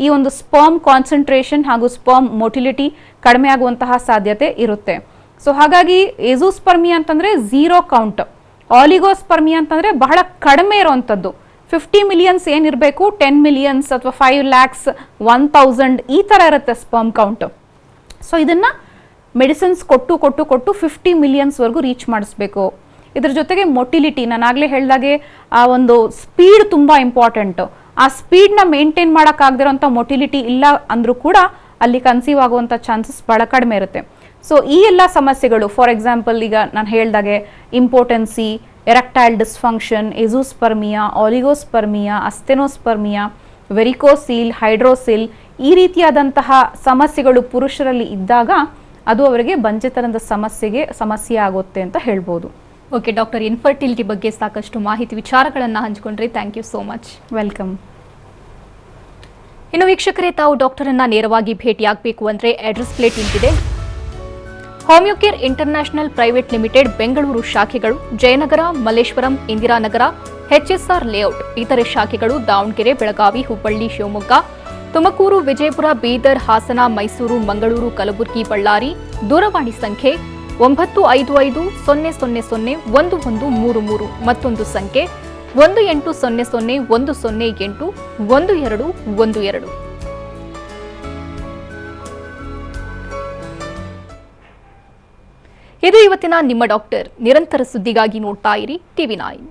ಈ ಒಂದು ಸ್ಪರ್ಮ್ ಕಾನ್ಸಂಟ್ರೇಷನ್ ಹಾಗೂ ಸ್ಪರ್ಮ್ ಮೊಟಿಲಿಟಿ ಕಡಿಮೆ ಆಗುವಂತಹ ಸಾಧ್ಯತೆ ಇರುತ್ತೆ. ಸೊ ಹಾಗಾಗಿ ಏಸೋಸ್ಪರ್ಮಿಯಾ ಅಂತಂದರೆ 0 ಕೌಂಟ್, ಆಲಿಗೋಸ್ಪರ್ಮಿಯಾ ಅಂತಂದರೆ ಬಹಳ ಕಡಿಮೆ ಇರುವಂಥದ್ದು. 50 ಮಿಲಿಯನ್ಸ್ ಏನಿರಬೇಕು 10 ಮಿಲಿಯನ್ಸ್ ಅಥವಾ 5 lakhs 1000 ಈ ಥರ ಇರುತ್ತೆ ಸ್ಪರ್ಮ್ ಕೌಂಟ್. ಸೊ ಇದನ್ನು ಮೆಡಿಸಿನ್ಸ್ ಕೊಟ್ಟು 50 ಮಿಲಿಯನ್ಸ್ವರೆಗೂ ರೀಚ್ ಮಾಡಿಸ್ಬೇಕು. ಇದ್ರ ಜೊತೆಗೆ ಮೊಟಿಲಿಟಿ, ನಾನು ಆಗಲೇ ಹೇಳಿದಾಗೆ ಆ ಒಂದು ಸ್ಪೀಡ್ ತುಂಬ ಇಂಪಾರ್ಟೆಂಟು. ಆ ಸ್ಪೀಡ್ನ ಮೇಂಟೈನ್ ಮಾಡೋಕ್ಕಾಗದಿರೋಂಥ ಮೊಟಿಲಿಟಿ ಇಲ್ಲ ಅಂದರೂ ಕೂಡ ಅಲ್ಲಿ ಕನ್ಸೀವ್ ಆಗುವಂಥ ಚಾನ್ಸಸ್ ಭಾಳ ಕಡಿಮೆ ಇರುತ್ತೆ. ಸೊ ಈ ಎಲ್ಲ ಸಮಸ್ಯೆಗಳು, ಫಾರ್ ಎಕ್ಸಾಂಪಲ್ ಈಗ ನಾನು ಹೇಳಿದಾಗೆ ಇಂಪೋಟೆನ್ಸಿ, ಎರೆಕ್ಟೈಲ್ ಡಿಸ್ಫಂಕ್ಷನ್, ಏಸೋಸ್ಪರ್ಮಿಯಾ, ಆಲಿಗೋಸ್ಪರ್ಮಿಯಾ, ಅಸ್ಥೆನೋಸ್ಪರ್ಮಿಯಾ, ವೆರಿಕೋಸೀಲ್, ಹೈಡ್ರೋಸಿಲ್, ಈ ರೀತಿಯಾದಂತಹ ಸಮಸ್ಯೆಗಳು ಪುರುಷರಲ್ಲಿ ಇದ್ದಾಗ ಅದು ಅವರಿಗೆ ಬಂಜೆತನದ ಸಮಸ್ಯೆ ಆಗುತ್ತೆ ಅಂತ ಹೇಳ್ಬೋದು. ಓಕೆ ಡಾಕ್ಟರ್, ಇನ್ಫರ್ಟಿಲಿಟಿ ಬಗ್ಗೆ ಸಾಕಷ್ಟು ಮಾಹಿತಿ ವಿಚಾರಗಳನ್ನು ಹಂಚಿಕೊಂಡ್ರಿ. Thank you so much. Welcome. ಇನ್ನು ವೀಕ್ಷಕರೇ, ತಾವು ಡಾಕ್ಟರನ್ನ ನೇರವಾಗಿ ಭೇಟಿಯಾಗಬೇಕು ಅಂದರೆ ಅಡ್ರೆಸ್ ಪ್ಲೇಟ್ ಇಂತಿದೆ. Homeocare International Private Limited Bengaluru ಶಾಖೆಗಳು ಜಯನಗರ, ಮಲ್ಲೇಶ್ವರಂ, ಇಂದಿರಾನಗರ, HSR ಲೇಔಟ್. ಇತರೆ ಶಾಖೆಗಳು ದಾವಣಗೆರೆ, ಬೆಳಗಾವಿ, ಹುಬ್ಬಳ್ಳಿ, ಶಿವಮೊಗ್ಗ, ತುಮಕೂರು, ವಿಜಯಪುರ, ಬೀದರ್, ಹಾಸನ, ಮೈಸೂರು, ಮಂಗಳೂರು, ಕಲಬುರಗಿ, ಬಳ್ಳಾರಿ. ದೂರವಾಣಿ ಸಂಖ್ಯೆ 9550001133, ಮತ್ತೊಂದು ಸಂಖ್ಯೆ 180010081212. ಇದು ಇವತ್ತಿನ ನಿಮ್ಮ ಡಾಕ್ಟರ್. ನಿರಂತರ ಸುದ್ದಿಗಾಗಿ ನೋಡ್ತಾ ಇರಿ TV9.